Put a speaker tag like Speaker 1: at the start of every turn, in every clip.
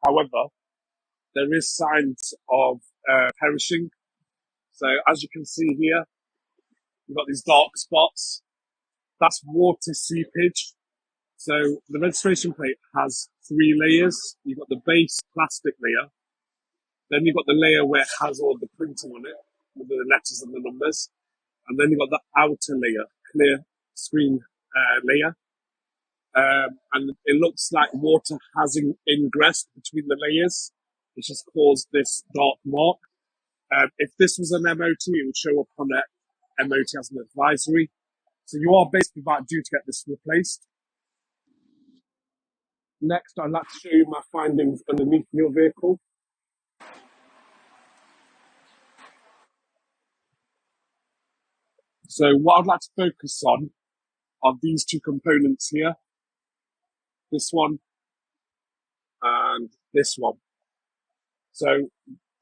Speaker 1: However, there is signs of perishing. So as you can see here, you've got these dark spots. That's water seepage. So the registration plate has three layers. You've got the base plastic layer. Then you've got the layer where it has all the printing on it, with the letters and the numbers. And then you've got the outer layer, clear screen layer. And it looks like water has ingressed between the layers, which has caused this dark mark. If this was an MOT, it would show up on the MOT as an advisory. So you are basically about due to get this replaced. Next, I'd like to show you my findings underneath your vehicle. So what I'd like to focus on are these two components here, this one and this one. So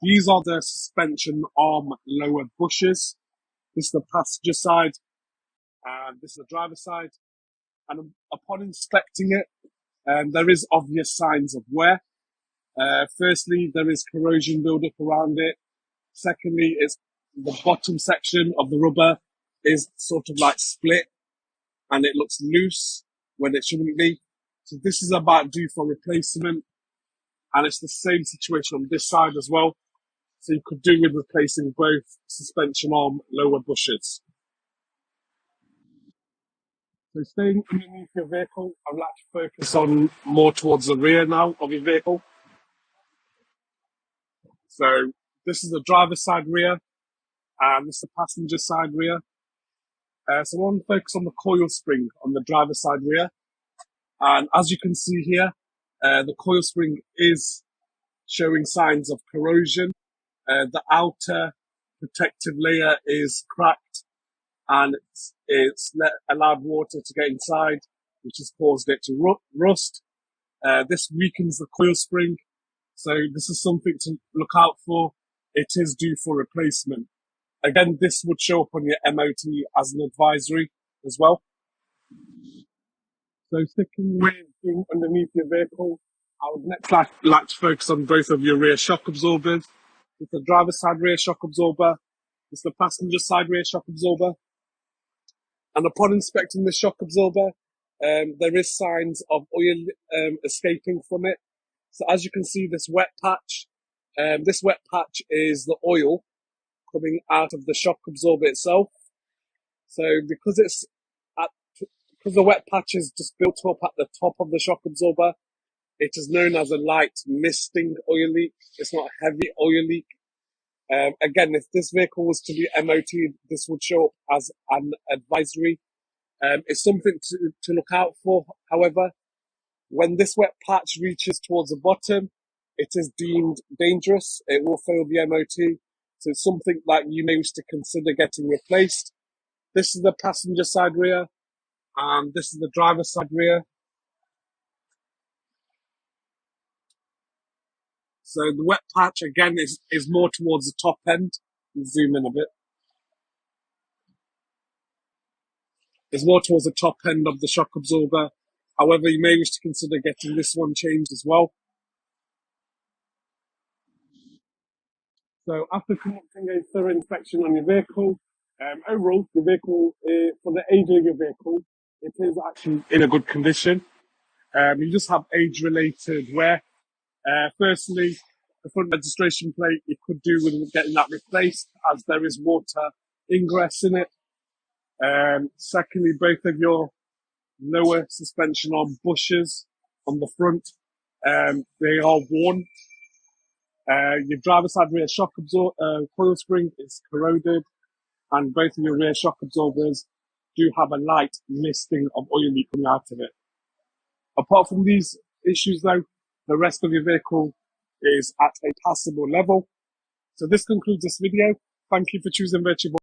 Speaker 1: these are the suspension arm lower bushes. This is the passenger side and this is the driver's side. And upon inspecting it, there is obvious signs of wear. Firstly, there is corrosion buildup around it. Secondly, it's the bottom section of the rubber is sort of like split and it looks loose when it shouldn't be. So this is about due for replacement, and it's the same situation on this side as well. So you could do with replacing both suspension arm lower bushes. So staying underneath your vehicle, I'd like to focus on more towards the rear now of your vehicle. So this is the driver's side rear, and this is the passenger side rear. So I want to focus on the coil spring on the driver's side rear. And as you can see here, the coil spring is showing signs of corrosion. The outer protective layer is cracked and it's allowed water to get inside, which has caused it to rust. This weakens the coil spring. So this is something to look out for. It is due for replacement. Again, this would show up on your MOT as an advisory as well. So sticking with being underneath your vehicle, I would next like to focus on both of your rear shock absorbers. It's the driver's side rear shock absorber. It's the passenger side rear shock absorber. And upon inspecting the shock absorber, there is signs of oil escaping from it. So as you can see, this wet patch is the oil coming out of the shock absorber itself. So because the wet patch is just built up at the top of the shock absorber, it is known as a light misting oil leak. It's not a heavy oil leak. Again, if this vehicle was to be MOT'd, this would show up as an advisory. It's something to look out for. However, when this wet patch reaches towards the bottom, it is deemed dangerous. It will fail the MOT. So it's something that you may wish to consider getting replaced. This is the passenger side rear, and this is the driver's side rear. So the wet patch, again, is more towards the top end. Zoom in a bit. It's more towards the top end of the shock absorber. However, you may wish to consider getting this one changed as well. So after conducting a thorough inspection on your vehicle, overall, the vehicle, for the age of your vehicle, it is actually in a good condition. You just have age-related wear. Firstly, the front registration plate, you could do with getting that replaced as there is water ingress in it. Secondly, both of your lower suspension arm bushes on the front, they are worn. Your driver's side rear shock coil spring is corroded, and both of your rear shock absorbers do have a light misting of oil leak coming out of it. Apart from these issues though, the rest of your vehicle is at a passable level. So this concludes this video. Thank you for choosing Virtue.